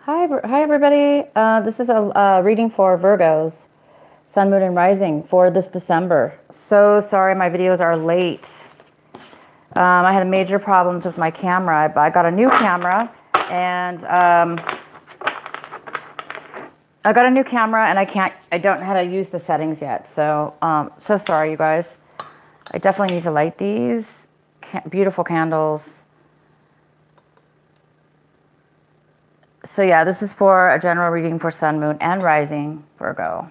Hi everybody. This is a reading for Virgos, Sun, Moon, and Rising for this December. So sorry my videos are late. I had major problems with my camera. I got a new camera and I don't know how to use the settings yet. So so sorry you guys. I definitely need to light these beautiful candles. So yeah, this is for a general reading for Sun, Moon, and Rising Virgo.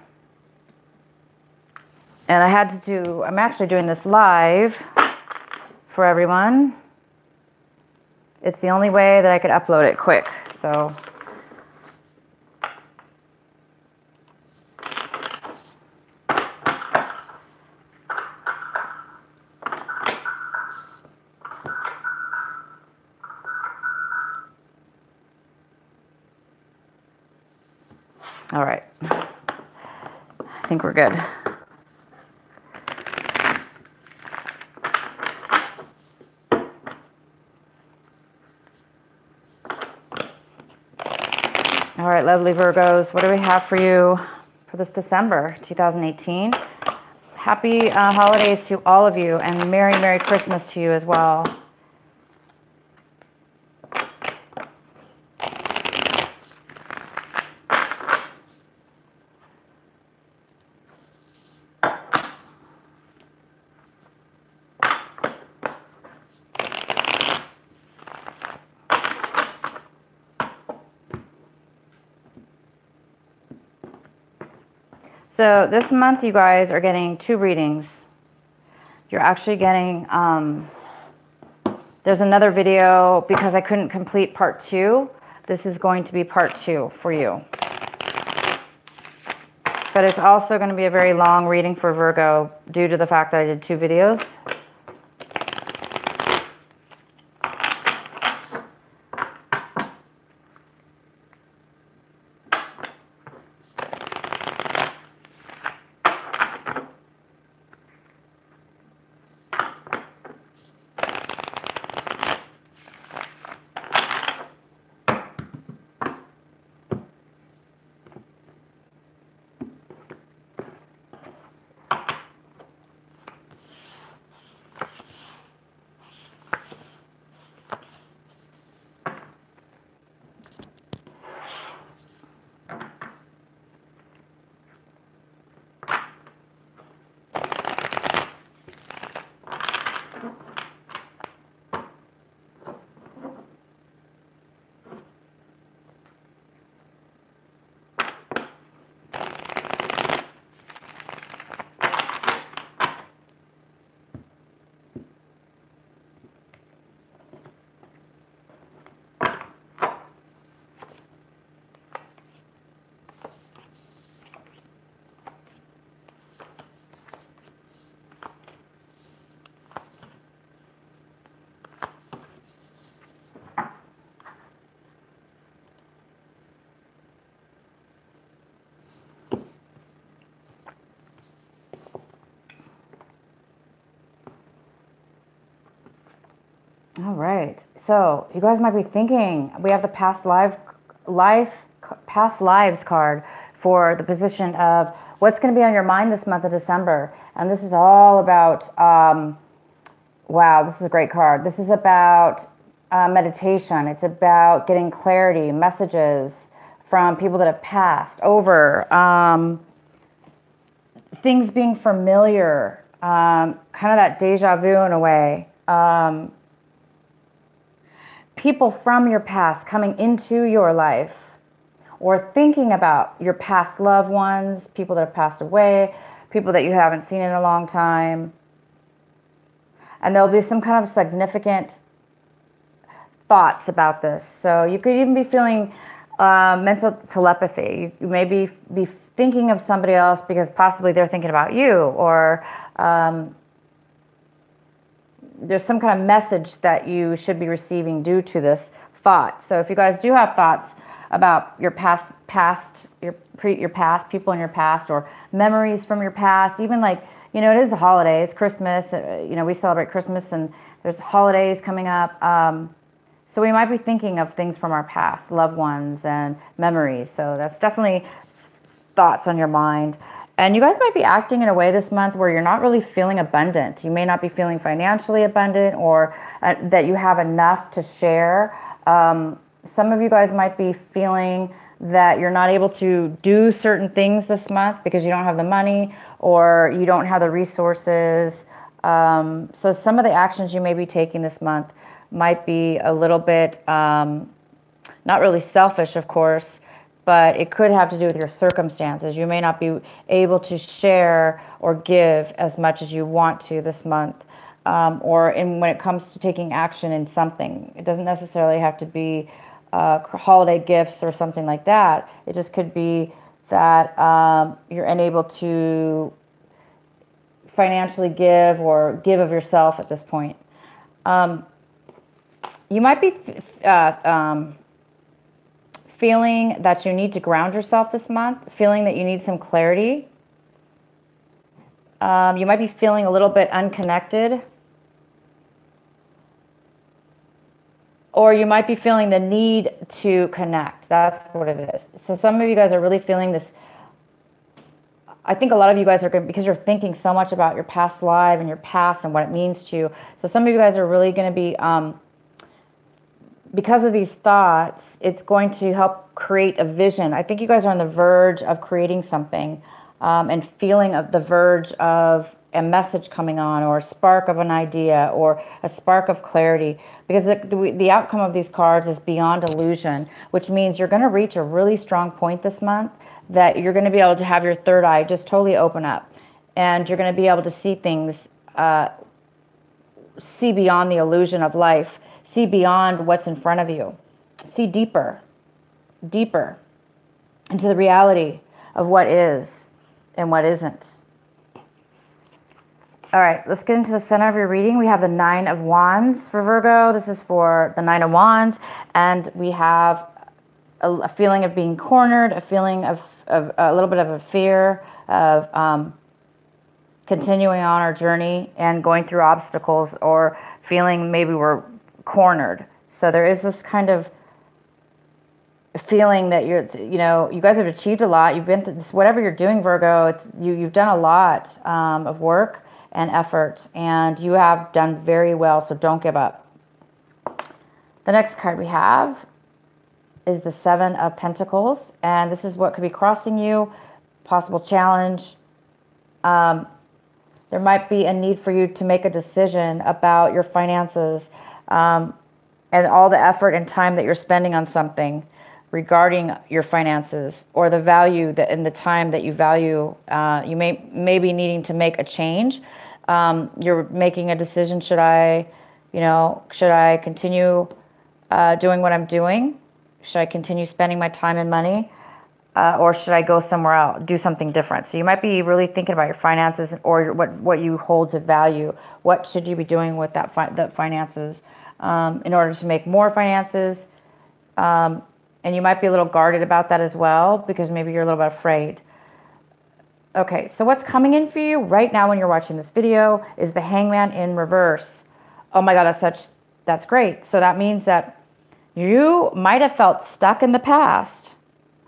And I'm actually doing this live for everyone. It's the only way that I could upload it quick. So all right. I think we're good. All right, lovely Virgos, what do we have for you for this December 2018? Happy holidays to all of you, and Merry Christmas to you as well. So this month you guys are getting 2 readings. You're actually getting, there's another video because I couldn't complete part 2. This is going to be part 2 for you. But it's also going to be a very long reading for Virgo due to the fact that I did 2 videos. All right, so you guys might be thinking, we have the past lives card for the position of what's going to be on your mind this month of December. And this is all about, wow, this is a great card. This is about meditation. It's about getting clarity, messages from people that have passed over, things being familiar, kind of that deja vu in a way. People from your past coming into your life, or thinking about your past loved ones, people that have passed away, people that you haven't seen in a long time. And there'll be some kind of significant thoughts about this. So you could even be feeling mental telepathy. You may be thinking of somebody else because possibly they're thinking about you, or there's some kind of message that you should be receiving due to this thought. So if you guys do have thoughts about your past, people in your past, or memories from your past, even like, you know, it is a holiday, it's Christmas, you know, we celebrate Christmas and there's holidays coming up. So we might be thinking of things from our past, loved ones and memories. So that's definitely thoughts on your mind. And you guys might be acting in a way this month where you're not really feeling abundant. You may not be feeling financially abundant, or that you have enough to share. Some of you guys might be feeling that you're not able to do certain things this month because you don't have the money or you don't have the resources. So some of the actions you may be taking this month might be a little bit, not really selfish, of course, but it could have to do with your circumstances. You may not be able to share or give as much as you want to this month, when it comes to taking action in something. It doesn't necessarily have to be holiday gifts or something like that. It just could be that you're unable to financially give or give of yourself at this point. You might be feeling that you need to ground yourself this month, feeling that you need some clarity. You might be feeling a little bit unconnected. Or you might be feeling the need to connect. That's what it is. So some of you guys are really feeling this. I think a lot of you guys are going, because you're thinking so much about your past life and your past and what it means to you. So some of you guys are really going to be, because of these thoughts, it's going to help create a vision. I think you guys are on the verge of creating something, and feeling of the verge of a message coming on, or a spark of an idea, or a spark of clarity, because the outcome of these cards is beyond illusion, which means you're going to reach a really strong point this month that you're going to be able to have your third eye just totally open up, and you're going to be able to see things, see beyond the illusion of life, see beyond what's in front of you, see deeper into the reality of what is and what isn't. All right, let's get into the center of your reading. We have the Nine of Wands for Virgo. This is for the Nine of Wands. And we have a feeling of being cornered, a feeling of a little bit of a fear of continuing on our journey and going through obstacles, or feeling maybe we're cornered. So there is this kind of feeling that you guys have achieved a lot. You've been through this, whatever you're doing, Virgo, you've done a lot of work and effort, and you have done very well, so don't give up. The next card we have is the Seven of Pentacles, and this is what could be crossing you, possible challenge. There might be a need for you to make a decision about your finances, and all the effort and time that you're spending on something regarding your finances, or the value that in the time that you value. You may be needing to make a change. You're making a decision. Should I continue doing what I'm doing? Should I continue spending my time and money? Or should I go somewhere else, do something different? So you might be really thinking about your finances, or what you hold to value. What should you be doing with that finances in order to make more finances? And you might be a little guarded about that as well, because maybe you're a little bit afraid. Okay, so what's coming in for you right now when you're watching this video is the Hangman in reverse. Oh my God, that's great. So that means that you might have felt stuck in the past,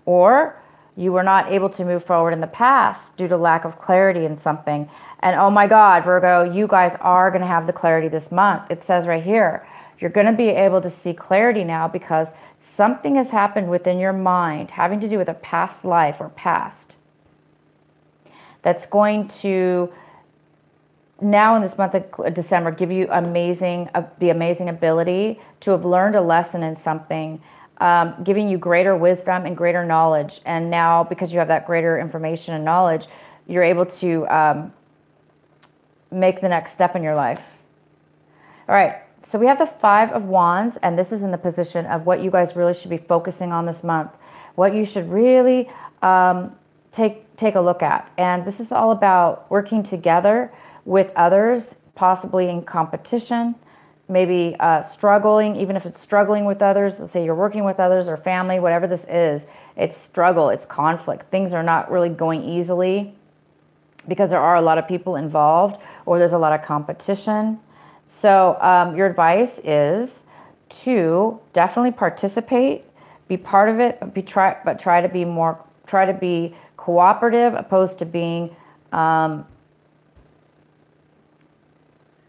or you were not able to move forward in the past due to lack of clarity in something. And oh my God, Virgo, you guys are going to have the clarity this month. It says right here, you're going to be able to see clarity now, because something has happened within your mind having to do with a past life or past, that's going to now in this month of December give you the amazing ability to have learned a lesson in something, giving you greater wisdom and greater knowledge. And now, because you have that greater information and knowledge, you're able to make the next step in your life. All right, so we have the Five of Wands, and this is in the position of what you guys really should be focusing on this month, what you should really take a look at. And this is all about working together with others, possibly in competition, maybe struggling, even if it's struggling with others. Let's say you're working with others or family, whatever this is, it's struggle, it's conflict. Things are not really going easily because there are a lot of people involved, or there's a lot of competition. So your advice is to definitely participate, be part of it, but try to be cooperative, opposed to being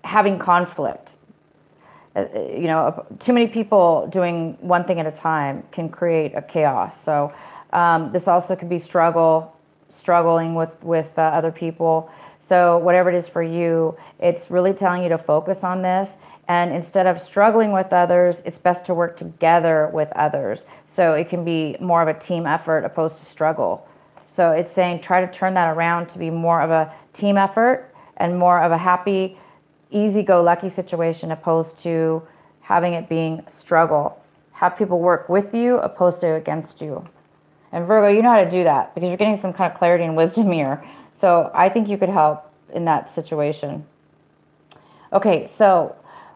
having conflict. Too many people doing one thing at a time can create a chaos. So this also could be struggling with other people. So whatever it is for you, it's really telling you to focus on this. And instead of struggling with others, it's best to work together with others. So it can be more of a team effort opposed to struggle. So it's saying try to turn that around to be more of a team effort and more of a happy, easy-go-lucky situation opposed to having it being struggle. Have people work with you opposed to against you. And Virgo, you know how to do that because you're getting some kind of clarity and wisdom here. So I think you could help in that situation. Okay, so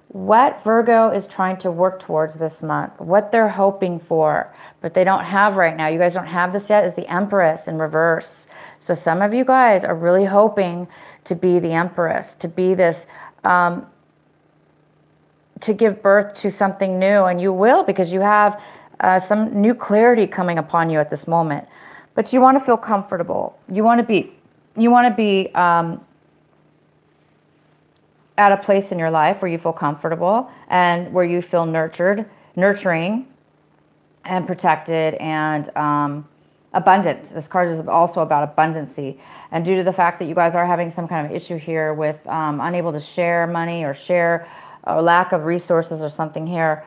what Virgo is trying to work towards this month, what they're hoping for, but they don't have right now, you guys don't have this yet, is the Empress in reverse. So some of you guys are really hoping to be the Empress, to be this, to give birth to something new, and you will because you have some new clarity coming upon you at this moment. But you want to feel comfortable. You want to be at a place in your life where you feel comfortable and where you feel nurturing and protected and abundant. This card is also about abundancy. And due to the fact that you guys are having some kind of issue here with unable to share money or share a lack of resources or something here,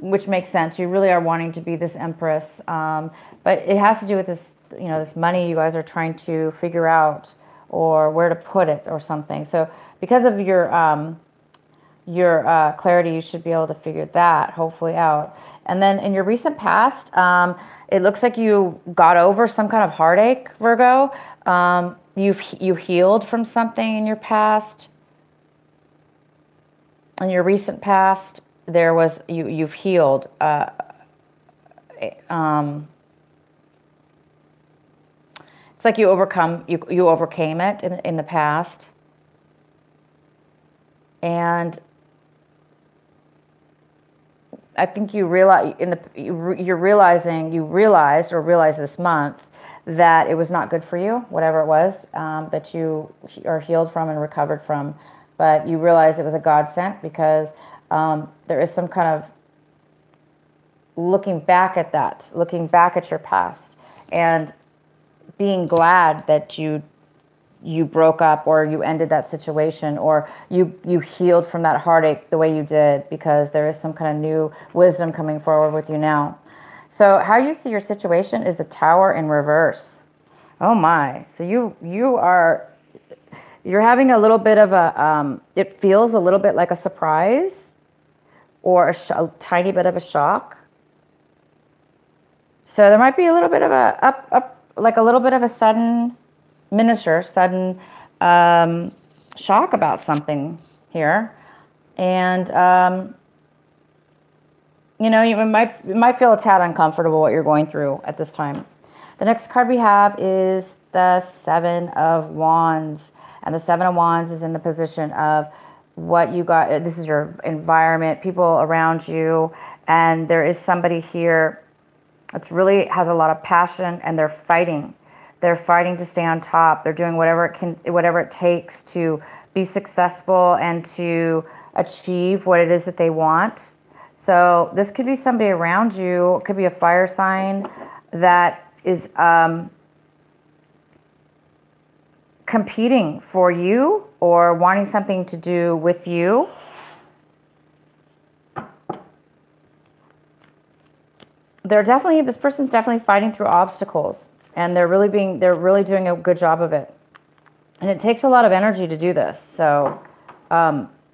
which makes sense. You really are wanting to be this Empress. But it has to do with this, this money you guys are trying to figure out or where to put it or something. So because of your clarity, you should be able to figure that hopefully out. And then in your recent past, it looks like you got over some kind of heartache, Virgo. You healed from something in your past. In your recent past, there was you've healed. It's like you overcame it in the past. And I think you realized this month that it was not good for you, whatever it was that you are healed from and recovered from. But you realize it was a godsend because there is some kind of looking back at your past and being glad that you broke up or you ended that situation or you healed from that heartache the way you did, because there is some kind of new wisdom coming forward with you now. So how you see your situation is the Tower in reverse. Oh my. So you're having a little bit of a, it feels a little bit like a surprise or a tiny bit of a shock. So there might be a little bit of like a little bit of a sudden shock about something here. And, you might feel a tad uncomfortable what you're going through at this time. The next card we have is the Seven of Wands. And the Seven of Wands is in the position of what you got. This is your environment, people around you. And there is somebody here that's really has a lot of passion, and they're fighting. They're fighting to stay on top. They're doing whatever it takes to be successful and to achieve what it is that they want. So this could be somebody around you. It could be a fire sign that is competing for you or wanting something to do with you. This person's definitely fighting through obstacles, and they're really doing a good job of it. And it takes a lot of energy to do this. So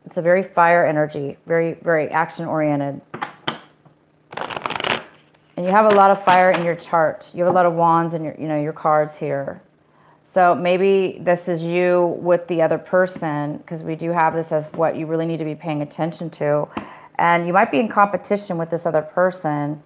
it's a very fire energy, very, very action oriented. And you have a lot of fire in your chart. You have a lot of wands in your cards here. So maybe this is you with the other person, because we do have this as what you really need to be paying attention to. And you might be in competition with this other person.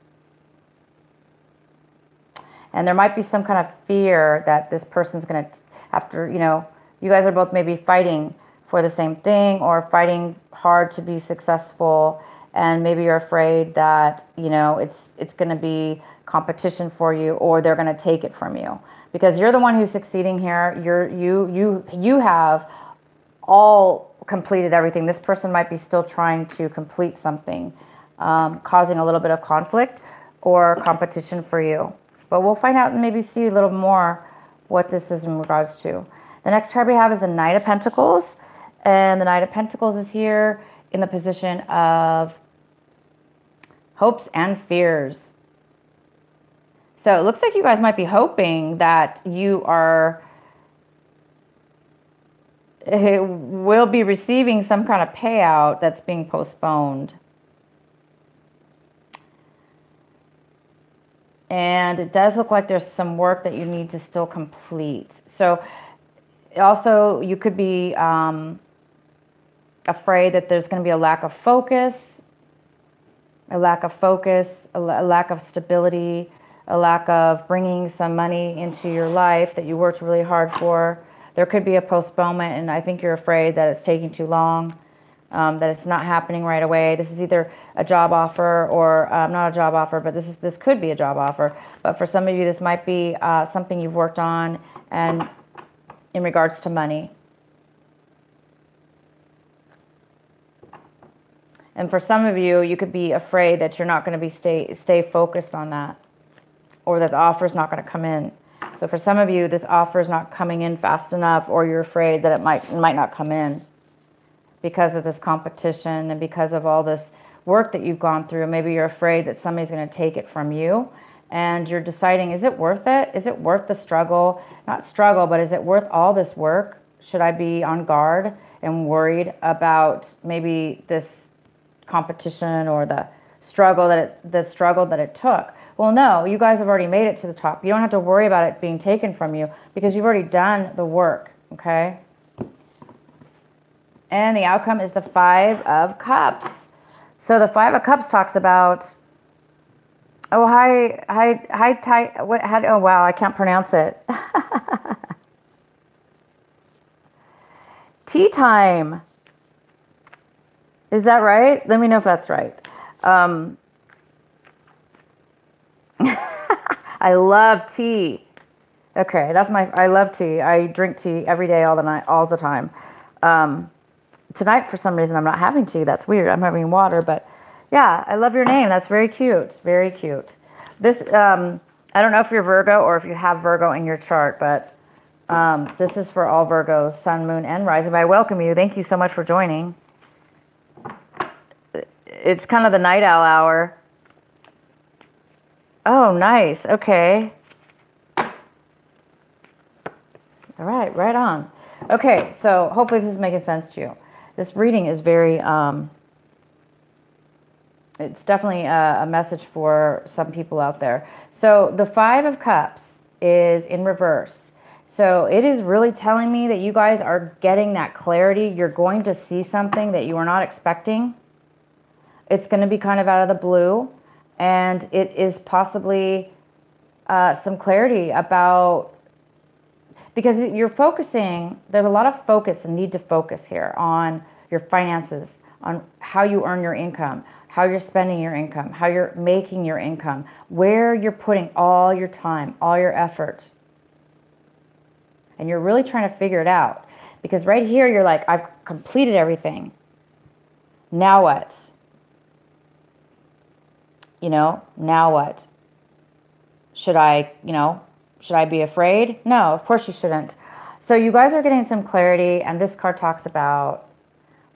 And there might be some kind of fear that this person's going to, after, you guys are both maybe fighting for the same thing or fighting hard to be successful. and maybe you're afraid that, you know, it's going to be competition for you, or they're going to take it from you, because you're the one who's succeeding here. You have all completed everything. This person might be still trying to complete something, causing a little bit of conflict or competition for you. But we'll find out and maybe see a little more what this is in regards to. The next card we have is the Knight of Pentacles. And the Knight of Pentacles is here in the position of hopes and fears. So it looks like you guys might be hoping that you will be receiving some kind of payout that's being postponed. And it does look like there's some work that you need to still complete. So also you could be afraid that there's going to be a lack of focus, a lack of stability, a lack of bringing some money into your life that you worked really hard for. There could be a postponement, and I think you're afraid that it's taking too long, that it's not happening right away. This is either a job offer or not a job offer, but this could be a job offer. But for some of you, this might be something you've worked on, and in regards to money. And for some of you, you could be afraid that you're not going to be stay focused on that, or that the offer is not going to come in. So for some of you, this offer is not coming in fast enough, or you're afraid that it might not come in because of this competition and because of all this work that you've gone through. Maybe you're afraid that somebody's going to take it from you, and you're deciding, is it worth it? Is it worth the struggle? Not struggle, but is it worth all this work? Should I be on guard and worried about maybe this competition or the struggle that it took? Well, no, you guys have already made it to the top. You don't have to worry about it being taken from you because you've already done the work, okay? And the outcome is the Five of Cups. So the Five of Cups talks about, oh, oh, wow, I can't pronounce it. Tea time. Is that right? Let me know if that's right. I love tea. Okay, I love tea. I drink tea every day, all the time. Tonight, for some reason, I'm not having tea. That's weird. I'm having water, but yeah, I love your name. That's very cute. Very cute. This, I don't know if you're Virgo or if you have Virgo in your chart, but this is for all Virgos, Sun, Moon, and Rising. I welcome you. Thank you so much for joining. It's kind of the night owl hour. Oh, nice. Okay. All right, right on. Okay, so hopefully this is making sense to you. This reading is very, it's definitely a message for some people out there. So the Five of Cups is in reverse. So it is really telling me that you guys are getting that clarity. You're going to see something that you were not expecting. It's going to be kind of out of the blue. And it is possibly some clarity about, because you're focusing, there's a lot of focus and need to focus here on your finances, on how you earn your income, how you're spending your income, how you're making your income, where you're putting all your time, all your effort. And you're really trying to figure it out. Because right here, you're like, I've completed everything. Now what? You know, now what? Should I be afraid? No, of course you shouldn't. So you guys are getting some clarity, and this card talks about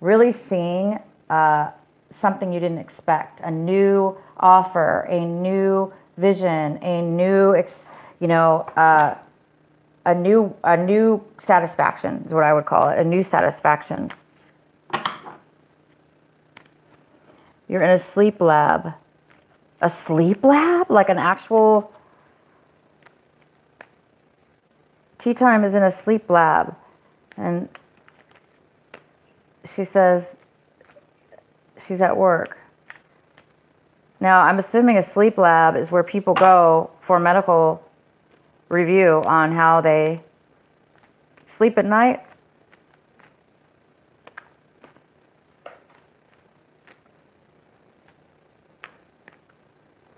really seeing something you didn't expect, a new offer, a new vision, a new, a new satisfaction is what I would call it, a new satisfaction. You're in a sleep lab. A sleep lab? Like an actual... Tea time is in a sleep lab. And she says she's at work. Now, I'm assuming a sleep lab is where people go for medical review on how they sleep at night.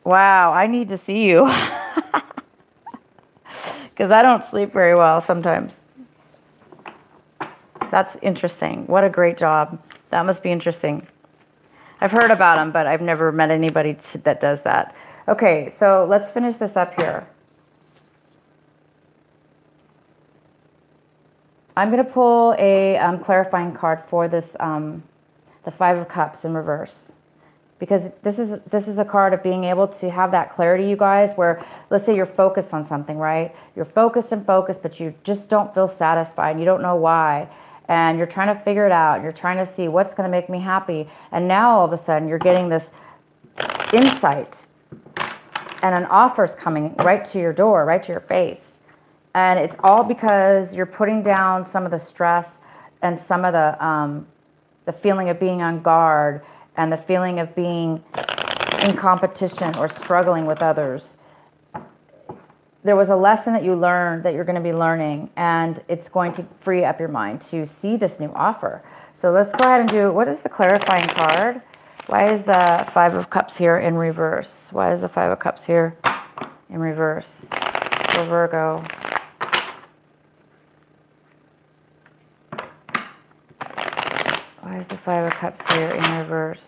Wow, I need to see you. Because I don't sleep very well sometimes. That's interesting. What a great job. That must be interesting. I've heard about them, but I've never met anybody that does that. Okay, so let's finish this up here. I'm going to pull a clarifying card for this, the Five of Cups in reverse. Because this is a card of being able to have that clarity, you guys, where let's say you're focused on something, right? You're focused, but you just don't feel satisfied and you don't know why. And you're trying to figure it out. You're trying to see what's going to make me happy. And now all of a sudden you're getting this insight and an offer's coming right to your door, right to your face. And it's all because you're putting down some of the stress and some of the feeling of being on guard and the feeling of being in competition or struggling with others. There was a lesson that you learned that you're going to be learning, and it's going to free up your mind to see this new offer. So let's go ahead and do, what is the clarifying card? Why is the Five of Cups here in reverse? Why is the Five of Cups here in reverse for Virgo? Why is the Five of Cups here in reverse?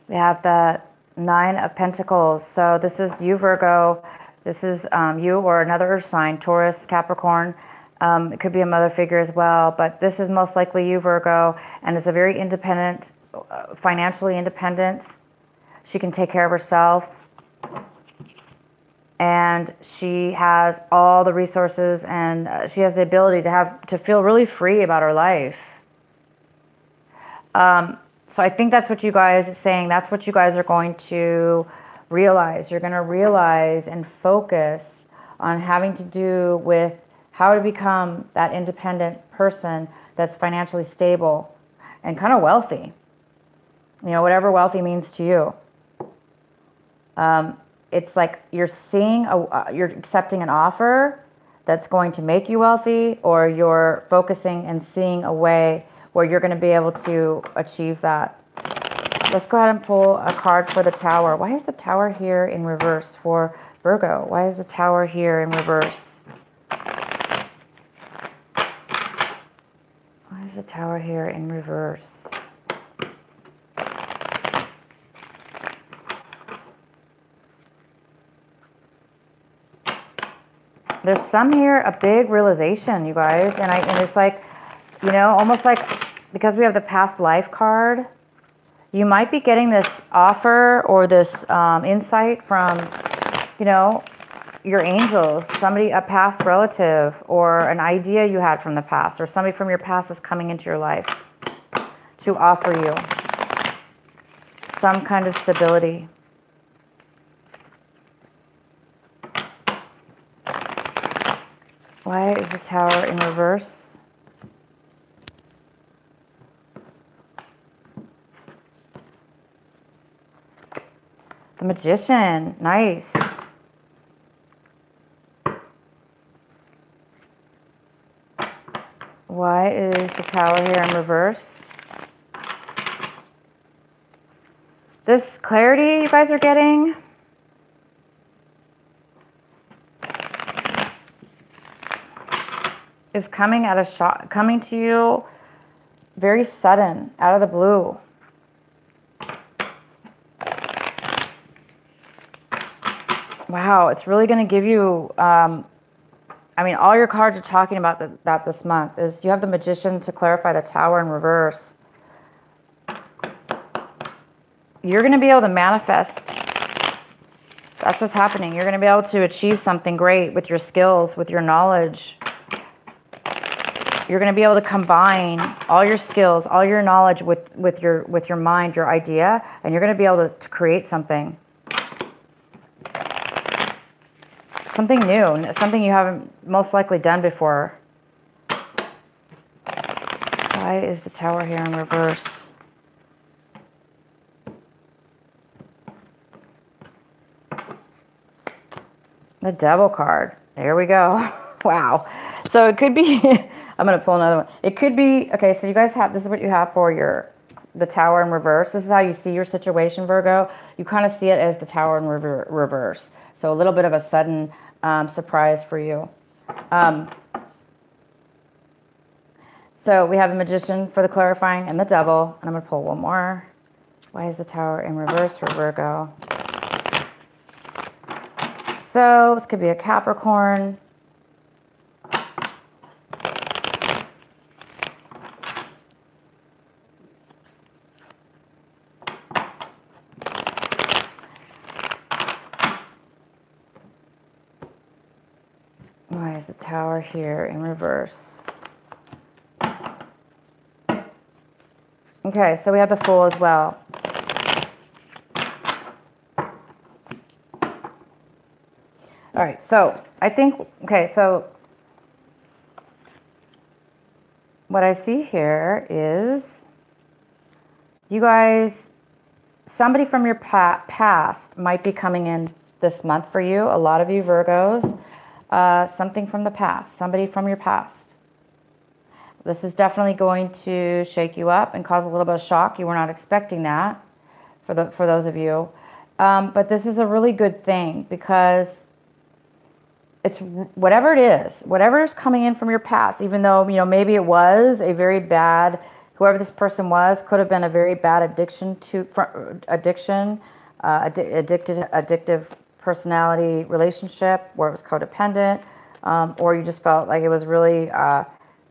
We have the Nine of Pentacles. So this is you, Virgo. This is you or another earth sign, Taurus, Capricorn. It could be a mother figure as well, but this is most likely you, Virgo, and is a very independent, financially independent. She can take care of herself, and she has all the resources, and she has the ability to feel really free about her life. So I think that's what you guys are saying. That's what you guys are going to realize. You're going to realize and focus on having to do with how to become that independent person that's financially stable and kind of wealthy. You know, whatever wealthy means to you. It's like you're seeing, you're accepting an offer that's going to make you wealthy, or you're focusing and seeing a way where you're going to be able to achieve that. Let's go ahead and pull a card for the Tower. Why is the Tower here in reverse for Virgo? Why is the Tower here in reverse? Why is the Tower here in reverse? There's some here, a big realization, you guys, and it's like, you know, almost like, because we have the past life card, you might be getting this offer or this insight from, you know, your angels, somebody, a past relative, or an idea you had from the past, or somebody from your past is coming into your life to offer you some kind of stability. Why is the Tower in reverse? The Magician, nice. Why is the Tower here in reverse? This clarity you guys are getting is coming at a shot, coming to you very sudden, out of the blue. Wow, it's really going to give you, I mean, all your cards are talking about that this month is you have the Magician to clarify the Tower in reverse. You're going to be able to manifest. That's what's happening. You're going to be able to achieve something great with your skills, with your knowledge. You're going to be able to combine all your skills, all your knowledge with your mind, your idea, and you're going to be able to create something. Something new, something you haven't most likely done before. Why is the Tower here in reverse? The Devil card. There we go. Wow. So it could be, I'm going to pull another one. It could be, okay, so you guys have, this is what you have for the Tower in reverse. This is how you see your situation, Virgo. You kind of see it as the Tower in reverse. So a little bit of a sudden surprise for you. So we have the Magician for the clarifying and the Devil. And I'm going to pull one more. Why is the Tower in reverse for Virgo? So this could be a Capricorn. Why is the Tower here in reverse? Okay, so we have the Fool as well. All right, so I think, okay, so what I see here is you guys, somebody from your past might be coming in this month for you. A lot of you Virgos, something from the past, somebody from your past. This is definitely going to shake you up and cause a little bit of shock. You were not expecting that for those of you. But this is a really good thing because it's whatever it is, whatever is coming in from your past, even though, you know, maybe it was a very bad, whoever this person was, could have been a very bad addictive personality relationship where it was codependent, or you just felt like it was really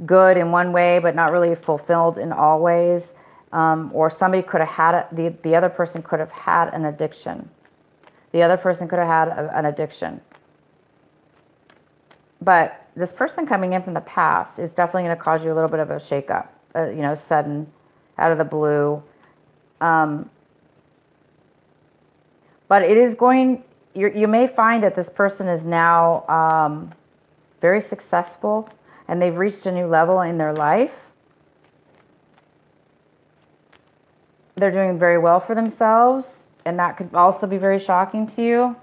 good in one way, but not really fulfilled in all ways, or somebody could have had it, the other person could have had an addiction. The other person could have had an addiction. But this person coming in from the past is definitely going to cause you a little bit of a shakeup, you know, sudden, out of the blue. But it is going, you may find that this person is now very successful and they've reached a new level in their life. They're doing very well for themselves, and that could also be very shocking to you.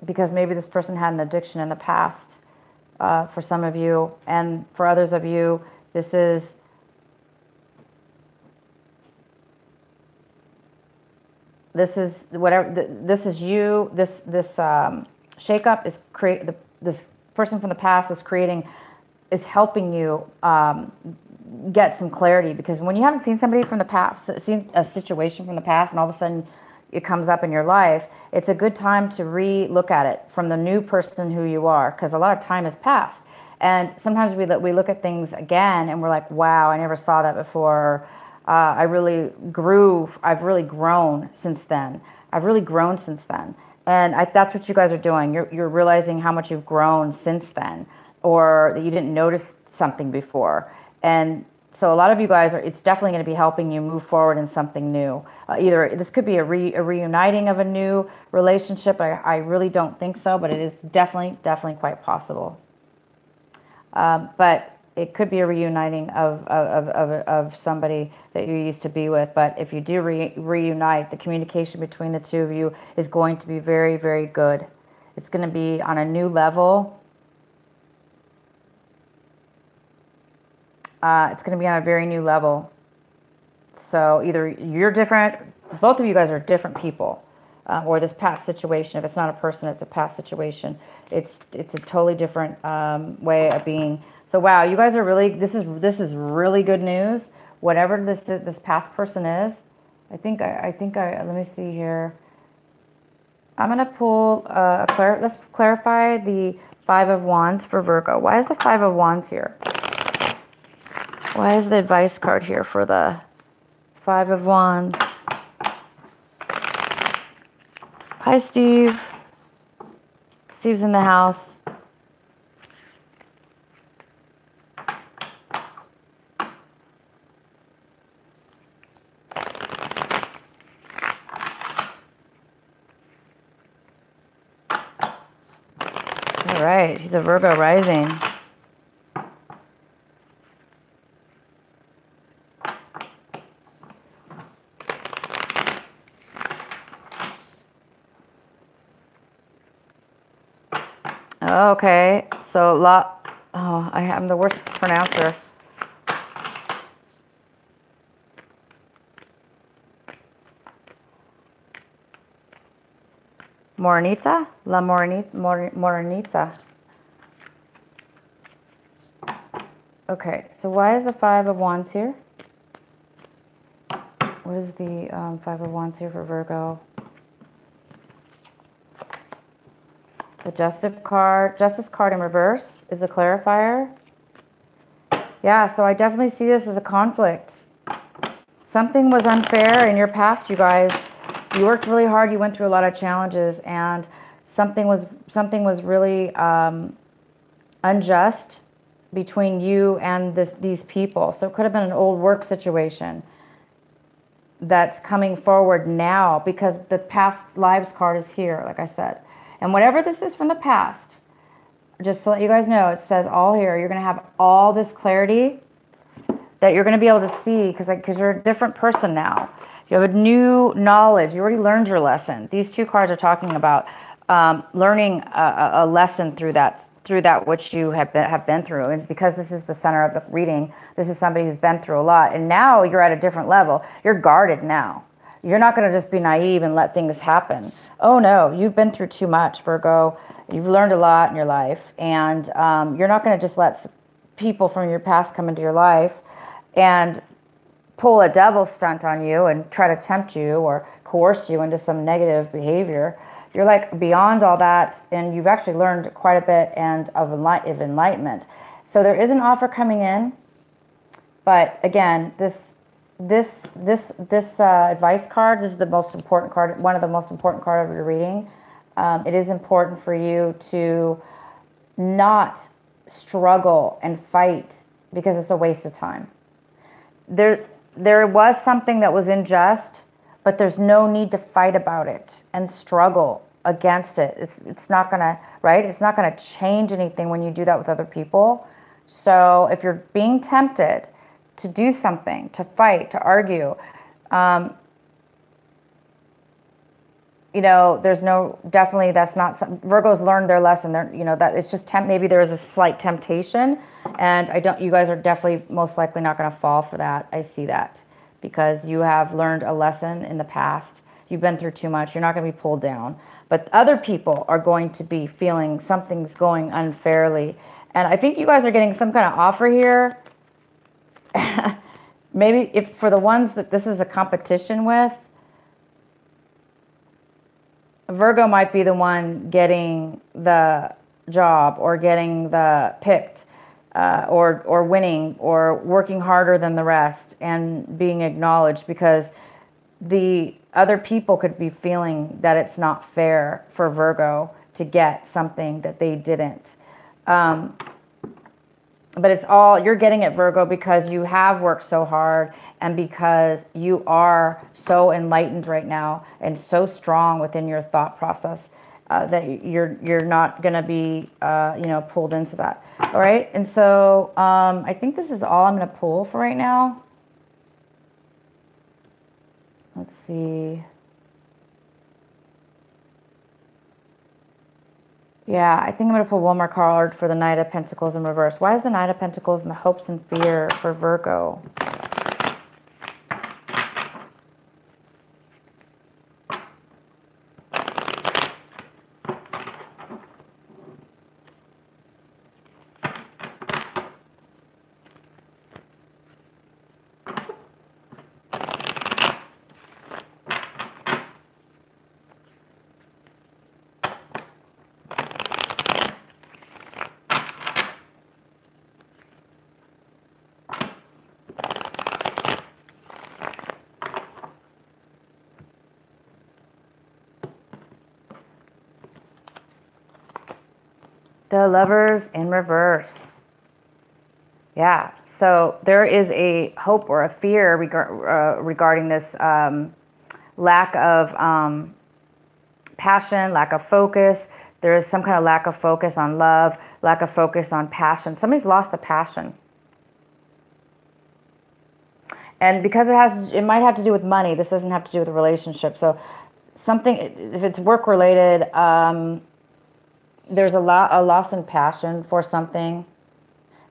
Because maybe this person had an addiction in the past for some of you, and for others of you, this is whatever. This is you. This shakeup is this person from the past is helping you get some clarity, because when you haven't seen somebody from the past, seen a situation from the past, and all of a sudden it comes up in your life, it's a good time to re-look at it from the new person who you are, because a lot of time has passed. And sometimes we look at things again and we're like, wow, I never saw that before. I've really grown since then. And that's what you guys are doing. You're realizing how much you've grown since then, or that you didn't notice something before. And so a lot of you guys it's definitely going to be helping you move forward in something new. Either this could be a reuniting of a new relationship. I really don't think so, but it is definitely quite possible. But it could be a reuniting of somebody that you used to be with. But if you do reunite, the communication between the two of you is going to be very, very good. It's going to be on a new level. It's going to be on a very new level. So either you're different, both of you guys are different people, or this past situation. If it's not a person, it's a past situation. It's a totally different way of being. So wow, you guys are really, this is really good news. Whatever this past person is, I think let me see here. I'm gonna pull let's clarify the Five of Wands for Virgo. Why is the Five of Wands here? Why is the advice card here for the Five of Wands? Hi, Steve. Steve's in the house. All right, he's a Virgo rising. Okay, so I'm the worst pronouncer. Morenita? La Morenita. Okay, so why is the Five of Wands here? What is the Five of Wands here for Virgo? The Justice card in reverse is the clarifier. Yeah, so I definitely see this as a conflict. Something was unfair in your past, you guys. You worked really hard. You went through a lot of challenges, and something was really unjust between you and these people. So it could have been an old work situation that's coming forward now, because the past lives card is here, like I said. And whatever this is from the past, just to let you guys know, it says all here. You're going to have all this clarity that you're going to be able to see, because you're a different person now. You have a new knowledge. You already learned your lesson. These two cards are talking about learning a lesson through that which you have been through. And because this is the center of the reading, this is somebody who's been through a lot. And now you're at a different level. You're guarded now. You're not going to just be naive and let things happen. Oh no, you've been through too much, Virgo. You've learned a lot in your life. And you're not going to just let people from your past come into your life and pull a devil stunt on you and try to tempt you or coerce you into some negative behavior. You're like beyond all that, and you've actually learned quite a bit of enlightenment. So there is an offer coming in, but again, this advice card, this is the most important card, one of the most important cards of your reading. It is important for you to not struggle and fight, because it's a waste of time. There was something that was unjust, but there's no need to fight about it and struggle against it. It's not gonna, right? It's not gonna change anything when you do that with other people. So if you're being tempted to do something, to fight, to argue, you know, there's no, definitely that's not something. Virgos learned their lesson. They're, you know, that it's just maybe there is a slight temptation, and you guys are definitely most likely not going to fall for that. I see that, because you have learned a lesson in the past. You've been through too much. You're not going to be pulled down. But other people are going to be feeling something's going unfairly. And I think you guys are getting some kind of offer here. Maybe if for the ones that this is a competition with, Virgo might be the one getting the job or getting the picked, or winning or working harder than the rest and being acknowledged, because the other people could be feeling that it's not fair for Virgo to get something that they didn't. But it's all, you're getting it, Virgo, because you have worked so hard and because you are so enlightened right now and so strong within your thought process, that you're not going to be, you know, pulled into that. All right. And so I think this is all I'm going to pull for right now. Let's see. Yeah, I think I'm going to pull one more card for the Knight of Pentacles in reverse. Why is the Knight of Pentacles in the hopes and fear for Virgo? The Lovers in reverse. Yeah, so there is a hope or a fear regarding this lack of passion, lack of focus. There is some kind of lack of focus on love, lack of focus on passion. Somebody's lost the passion. And because it might have to do with money. This doesn't have to do with a relationship. So something, if it's work related, there's a loss in passion for something,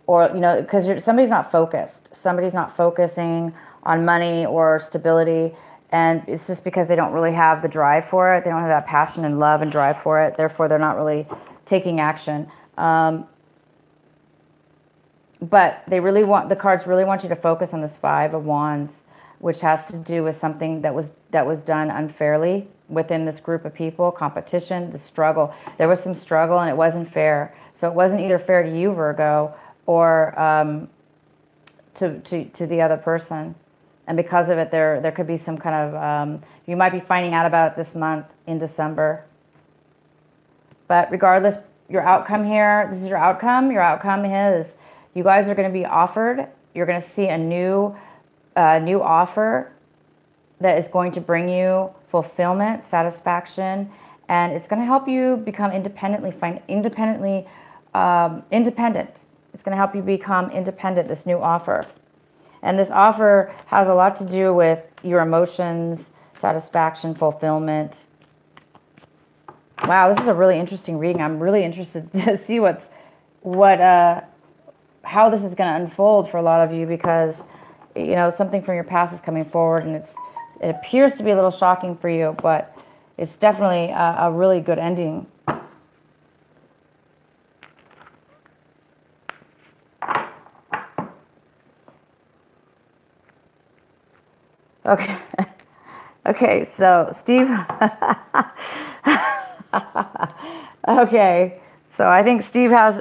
or, you know, because somebody's not focused. Somebody's not focusing on money or stability, and it's just because they don't really have the drive for it. They don't have that passion and love and drive for it. Therefore, they're not really taking action. But the cards really want you to focus on this Five of Wands, which has to do with something that was done unfairly within this group of people, competition, the struggle. There was some struggle and it wasn't fair. So it wasn't either fair to you, Virgo, or to the other person. And because of it, there could be some kind of, you might be finding out about it this month in December. But regardless, your outcome here, this is your outcome. Your outcome is you guys are going to be offered, you're going to see a new offer that is going to bring you fulfillment, satisfaction, and it's going to help you become independent. It's going to help you become independent, this new offer. And this offer has a lot to do with your emotions, satisfaction, fulfillment. Wow, this is a really interesting reading. I'm really interested to see how this is going to unfold for a lot of you, because, you know, something from your past is coming forward, and it appears to be a little shocking for you, but it's definitely a really good ending. Okay. Okay, so Steve. Okay, so I think Steve has.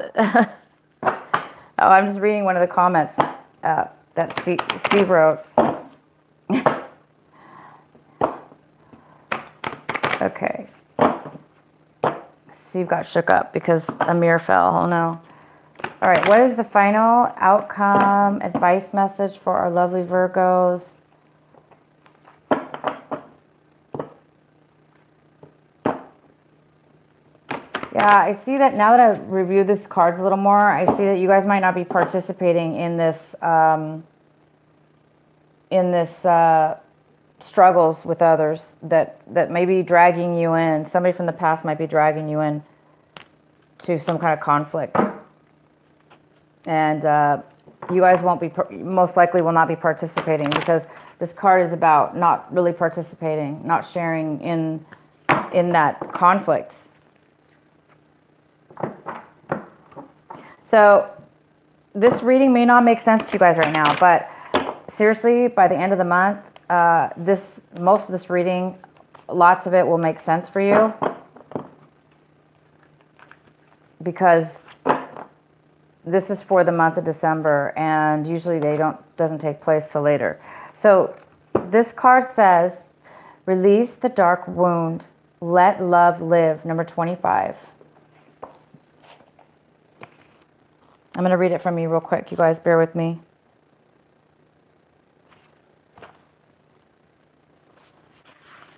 Oh, I'm just reading one of the comments that Steve wrote. Okay. Steve got shook up because a mirror fell. Oh no. All right, what is the final outcome advice message for our lovely Virgos? Yeah, I see that now that I've reviewed this cards a little more, I see that you guys might not be participating in this struggles with others that may be dragging you in. Somebody from the past might be dragging you in to some kind of conflict. And you guys most likely will not be participating, because this card is about not really participating, not sharing in that conflict. So this reading may not make sense to you guys right now, but seriously, by the end of the month, most of this reading, lots of it will make sense for you, because this is for the month of December, and usually doesn't take place till later. So this card says, release the dark wound, let love live, number 25. I'm going to read it from you real quick. You guys bear with me.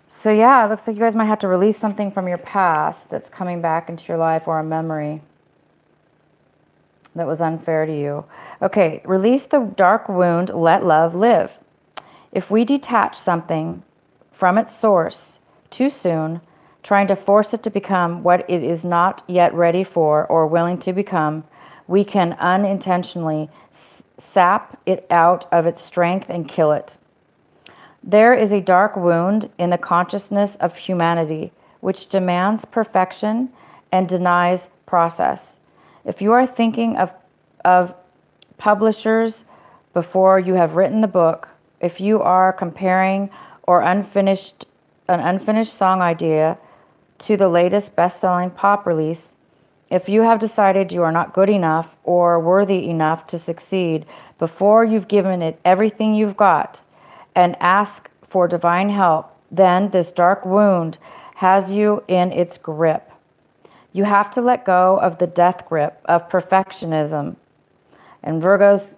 So yeah, it looks like you guys might have to release something from your past that's coming back into your life, or a memory that was unfair to you. Okay, release the dark wound, let love live. If we detach something from its source too soon, trying to force it to become what it is not yet ready for or willing to become, we can unintentionally sap it out of its strength and kill it. There is a dark wound in the consciousness of humanity, which demands perfection and denies process. If you are thinking of publishers before you have written the book, if you are comparing an unfinished song idea to the latest best-selling pop release, if you have decided you are not good enough or worthy enough to succeed before you've given it everything you've got and ask for divine help, then this dark wound has you in its grip. You have to let go of the death grip of perfectionism. And Virgos,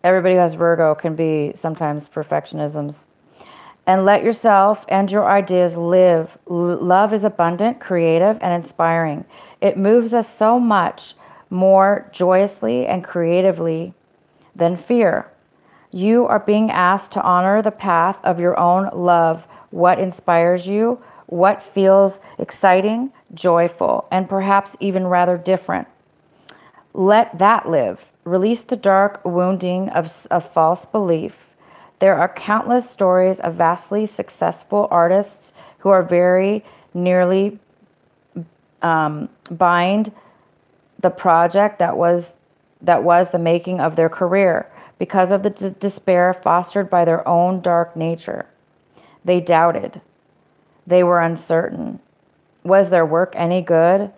everybody who has Virgo can be sometimes perfectionisms. And let yourself and your ideas live. Love is abundant, creative, and inspiring. It moves us so much more joyously and creatively than fear. You are being asked to honor the path of your own love, what inspires you, what feels exciting, joyful, and perhaps even rather different. Let that live. Release the dark wounding of false belief. There are countless stories of vastly successful artists who are very nearly bind the project that was the making of their career because of the despair fostered by their own dark nature. They doubted. They were uncertain. Was their work any good?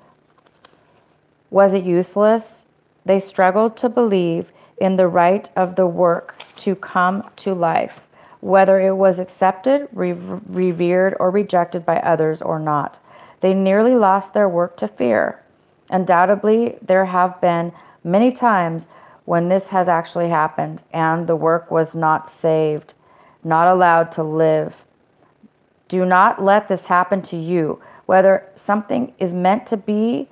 Was it useless? They struggled to believe in the right of the work to come to life, whether it was accepted, revered, or rejected by others or not. They nearly lost their work to fear. Undoubtedly, there have been many times when this has actually happened and the work was not saved, not allowed to live. Do not let this happen to you, whether something is meant to be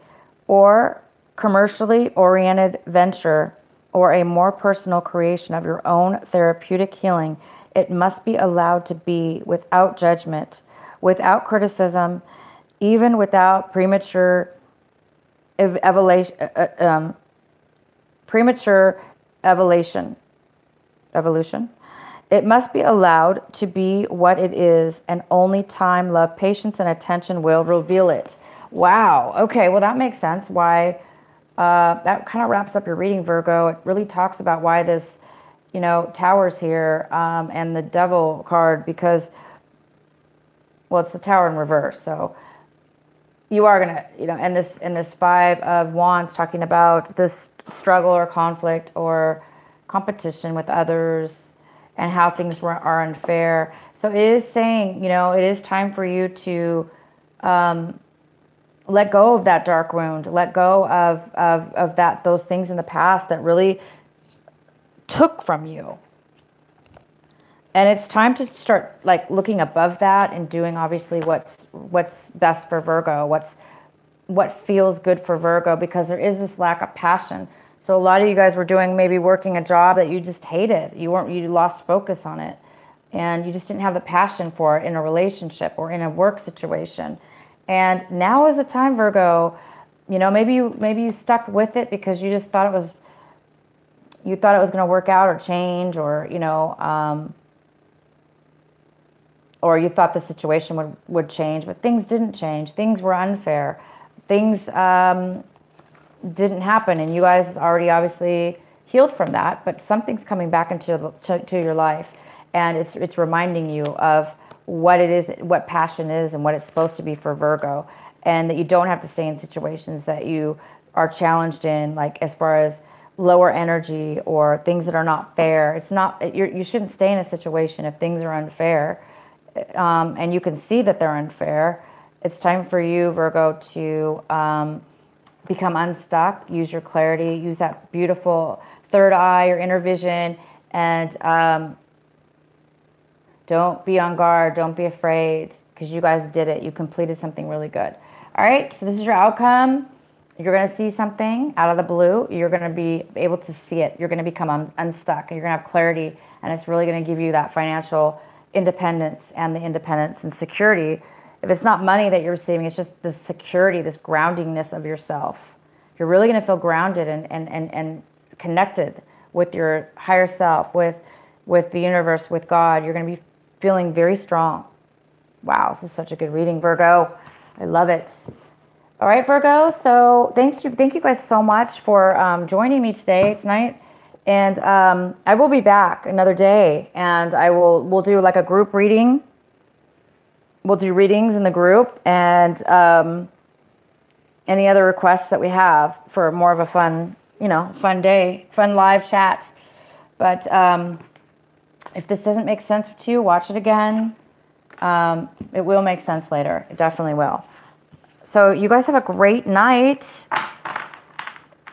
or commercially oriented venture or a more personal creation of your own therapeutic healing. It must be allowed to be without judgment, without criticism, even without premature evolution. It must be allowed to be what it is, and only time, love, patience, and attention will reveal it. Wow. Okay, well, that makes sense. Why that kind of wraps up your reading, Virgo. It really talks about why this, tower's here, and the devil card, because, well, it's the tower in reverse. So you are going to, and this Five of Wands talking about this struggle or conflict or competition with others and how things are unfair. So it is saying, it is time for you to let go of that dark wound, let go of those things in the past that really took from you. And it's time to start looking above that and doing obviously what's best for Virgo, what feels good for Virgo, because there is this lack of passion. So a lot of you guys were maybe working a job that you just hated. You lost focus on it, and you just didn't have the passion for it in a relationship or in a work situation. And now is the time, Virgo. Maybe you stuck with it because you just thought it was going to work out or change, or or you thought the situation would change, but things didn't change. Things were unfair. Things didn't happen, and you guys already obviously healed from that, but something's coming back into your life, and it's reminding you of what it is, what passion is, and what it's supposed to be for Virgo, and that you don't have to stay in situations that you are challenged in, as far as lower energy or things that are not fair. It's not, you shouldn't stay in a situation if things are unfair, and you can see that they're unfair. It's time for you, Virgo, to become unstuck, use your clarity, use that beautiful third eye or inner vision, and don't be on guard, don't be afraid, because you guys did it. You completed something really good. All right, so this is your outcome. You're going to see something out of the blue. You're going to be able to see it. You're going to become unstuck, and you're going to have clarity, and it's really going to give you that financial independence and the independence and security. If it's not money that you're receiving, it's just the security, this groundingness of yourself. You're really going to feel grounded and connected with your higher self, with the universe, with God. You're going to be feeling very strong. Wow, this is such a good reading, Virgo. I love it. All right, Virgo. So thank you guys so much for joining me tonight. And I will be back another day, and we'll do a group reading. We'll do readings in the group, and any other requests that we have for more of a fun day, fun live chat. But if this doesn't make sense to you, watch it again. It will make sense later. It definitely will. So you guys have a great night.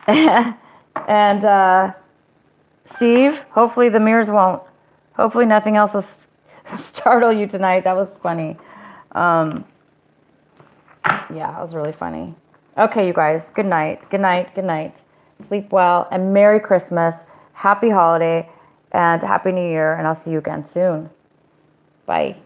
And Steve, hopefully nothing else will startle you tonight. That was funny. Yeah, it was really funny. Okay, you guys, good night. Good night. Good night. Sleep well, and Merry Christmas, Happy Holiday, and Happy New Year, and I'll see you again soon. Bye.